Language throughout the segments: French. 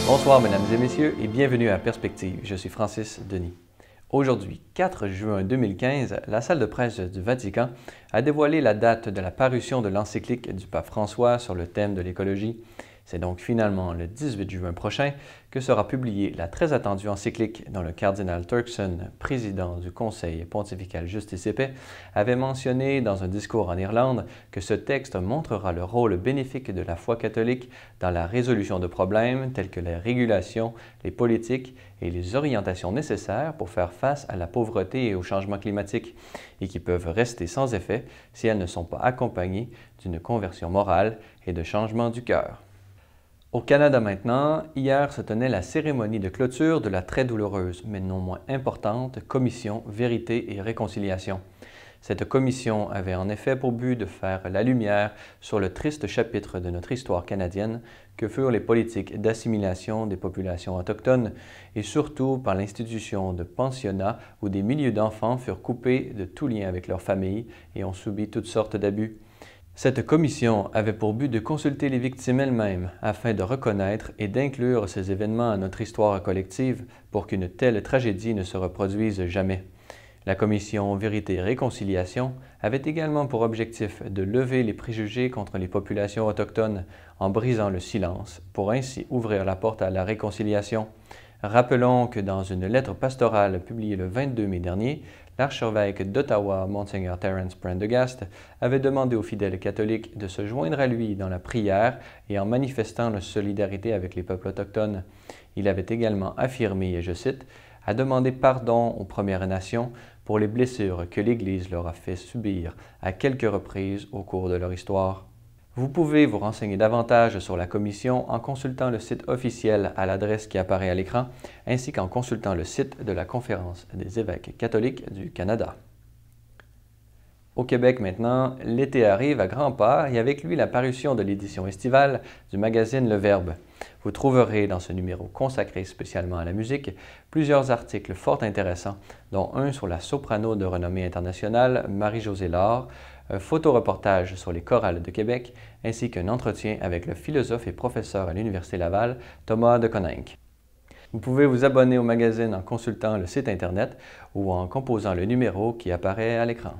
Bonsoir mesdames et messieurs et bienvenue à Perspective. Je suis Francis Denis. Aujourd'hui, 4 juin 2015, la salle de presse du Vatican a dévoilé la date de la parution de l'encyclique du pape François sur le thème de l'écologie. C'est donc finalement le 18 juin prochain que sera publiée la très attendue encyclique dont le cardinal Turkson, président du Conseil pontifical Justice et Paix, avait mentionné dans un discours en Irlande que ce texte montrera le rôle bénéfique de la foi catholique dans la résolution de problèmes tels que les régulations, les politiques et les orientations nécessaires pour faire face à la pauvreté et au changement climatique, et qui peuvent rester sans effet si elles ne sont pas accompagnées d'une conversion morale et de changement du cœur. Au Canada maintenant, hier se tenait la cérémonie de clôture de la très douloureuse, mais non moins importante, commission Vérité et Réconciliation. Cette commission avait en effet pour but de faire la lumière sur le triste chapitre de notre histoire canadienne que furent les politiques d'assimilation des populations autochtones et surtout par l'institution de pensionnats où des milliers d'enfants furent coupés de tout lien avec leur famille et ont subi toutes sortes d'abus. Cette commission avait pour but de consulter les victimes elles-mêmes afin de reconnaître et d'inclure ces événements à notre histoire collective pour qu'une telle tragédie ne se reproduise jamais. La commission Vérité et Réconciliation avait également pour objectif de lever les préjugés contre les populations autochtones en brisant le silence pour ainsi ouvrir la porte à la réconciliation. Rappelons que dans une lettre pastorale publiée le 22 mai dernier, l'archevêque d'Ottawa, Monseigneur Terence Prendergast, avait demandé aux fidèles catholiques de se joindre à lui dans la prière et en manifestant leur solidarité avec les peuples autochtones. Il avait également affirmé, et je cite, « à demander pardon aux Premières Nations pour les blessures que l'Église leur a fait subir à quelques reprises au cours de leur histoire. » Vous pouvez vous renseigner davantage sur la commission en consultant le site officiel à l'adresse qui apparaît à l'écran, ainsi qu'en consultant le site de la Conférence des évêques catholiques du Canada. Au Québec maintenant, l'été arrive à grands pas et avec lui la parution de l'édition estivale du magazine Le Verbe. Vous trouverez dans ce numéro consacré spécialement à la musique plusieurs articles fort intéressants, dont un sur la soprano de renommée internationale Marie-Josée Laure, un photoreportage sur les chorales de Québec, ainsi qu'un entretien avec le philosophe et professeur à l'Université Laval, Thomas de Coninck. Vous pouvez vous abonner au magazine en consultant le site Internet ou en composant le numéro qui apparaît à l'écran.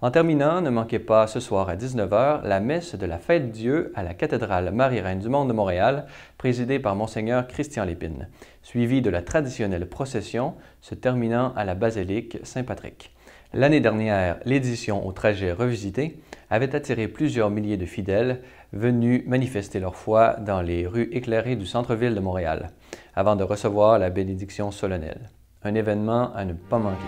En terminant, ne manquez pas ce soir à 19 h la messe de la Fête Dieu à la cathédrale Marie-Reine du Monde de Montréal, présidée par Monseigneur Christian Lépine, suivie de la traditionnelle procession se terminant à la basilique Saint-Patrick. L'année dernière, l'édition au trajet revisité avait attiré plusieurs milliers de fidèles venus manifester leur foi dans les rues éclairées du centre-ville de Montréal, avant de recevoir la bénédiction solennelle. Un événement à ne pas manquer.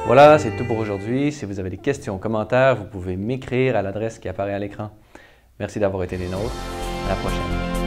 Voilà, c'est tout pour aujourd'hui. Si vous avez des questions ou commentaires, vous pouvez m'écrire à l'adresse qui apparaît à l'écran. Merci d'avoir été des nôtres. À la prochaine.